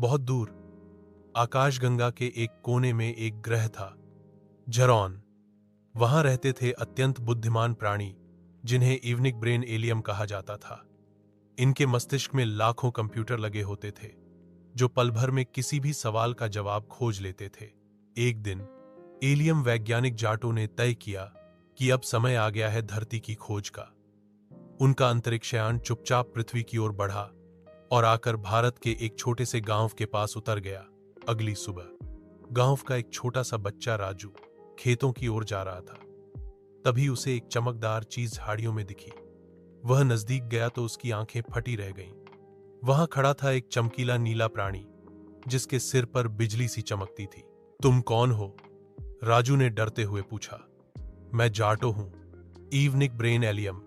बहुत दूर आकाशगंगा के एक कोने में एक ग्रह था, जरॉन। वहां रहते थे अत्यंत बुद्धिमान प्राणी जिन्हें इवनिक ब्रेन एलियम कहा जाता था। इनके मस्तिष्क में लाखों कंप्यूटर लगे होते थे जो पल भर में किसी भी सवाल का जवाब खोज लेते थे। एक दिन एलियम वैज्ञानिक जाटो ने तय किया कि अब समय आ गया है धरती की खोज का। उनका अंतरिक्षयान चुपचाप पृथ्वी की ओर बढ़ा और आकर भारत के एक छोटे से गांव के पास उतर गया। अगली सुबह गांव का एक छोटा सा बच्चा राजू खेतों की ओर जा रहा था। तभी उसे एक चमकदार चीज झाड़ियों में दिखी। वह नजदीक गया तो उसकी आंखें फटी रह गईं। वहां खड़ा था एक चमकीला नीला प्राणी जिसके सिर पर बिजली सी चमकती थी। तुम कौन हो? राजू ने डरते हुए पूछा। मैं जाटो हूं, इवनिक ब्रेन एलियम।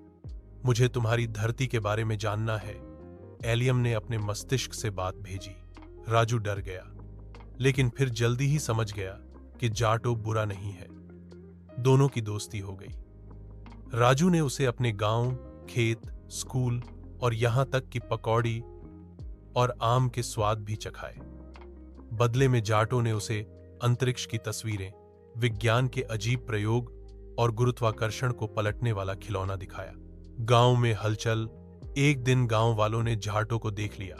मुझे तुम्हारी धरती के बारे में जानना है। एलियम ने अपने मस्तिष्क से बात भेजी। राजू डर गया, लेकिन फिर जल्दी ही समझ गया कि जाटो बुरा नहीं है। दोनों की दोस्ती हो गई। राजू ने उसे अपने गांव, खेत, स्कूल और यहां तक कि पकौड़ी और आम के स्वाद भी चखाए। बदले में जाटो ने उसे अंतरिक्ष की तस्वीरें, विज्ञान के अजीब प्रयोग और गुरुत्वाकर्षण को पलटने वाला खिलौना दिखाया। गांव में हलचल। एक दिन गांव वालों ने जाटो को देख लिया।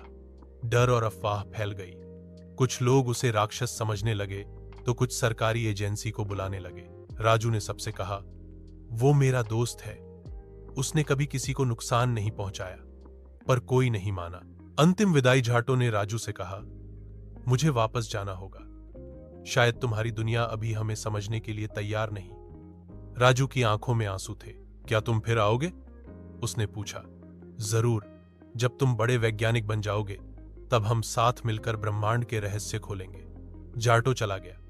डर और अफवाह फैल गई। कुछ लोग उसे राक्षस समझने लगे तो कुछ सरकारी एजेंसी को बुलाने लगे। राजू ने सबसे कहा, वो मेरा दोस्त है, उसने कभी किसी को नुकसान नहीं पहुंचाया। पर कोई नहीं माना। अंतिम विदाई जाटो ने राजू से कहा, मुझे वापस जाना होगा। शायद तुम्हारी दुनिया अभी हमें समझने के लिए तैयार नहीं। राजू की आंखों में आंसू थे। क्या तुम फिर आओगे? उसने पूछा। जरूर, जब तुम बड़े वैज्ञानिक बन जाओगे तब हम साथ मिलकर ब्रह्मांड के रहस्य खोलेंगे। जाटो चला गया।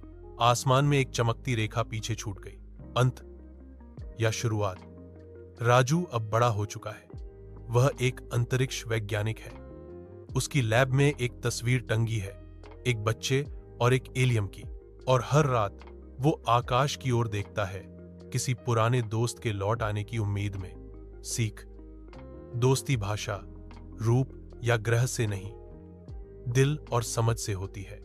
आसमान में एक चमकती रेखा पीछे छूट गई। अंत या शुरुआत? राजू अब बड़ा हो चुका है। वह एक अंतरिक्ष वैज्ञानिक है। उसकी लैब में एक तस्वीर टंगी है, एक बच्चे और एक एलियम की, और हर रात वो आकाश की ओर देखता है, किसी पुराने दोस्त के लौट आने की उम्मीद में। सीख: दोस्ती भाषा, रूप या ग्रह से नहीं, दिल और समझ से होती है।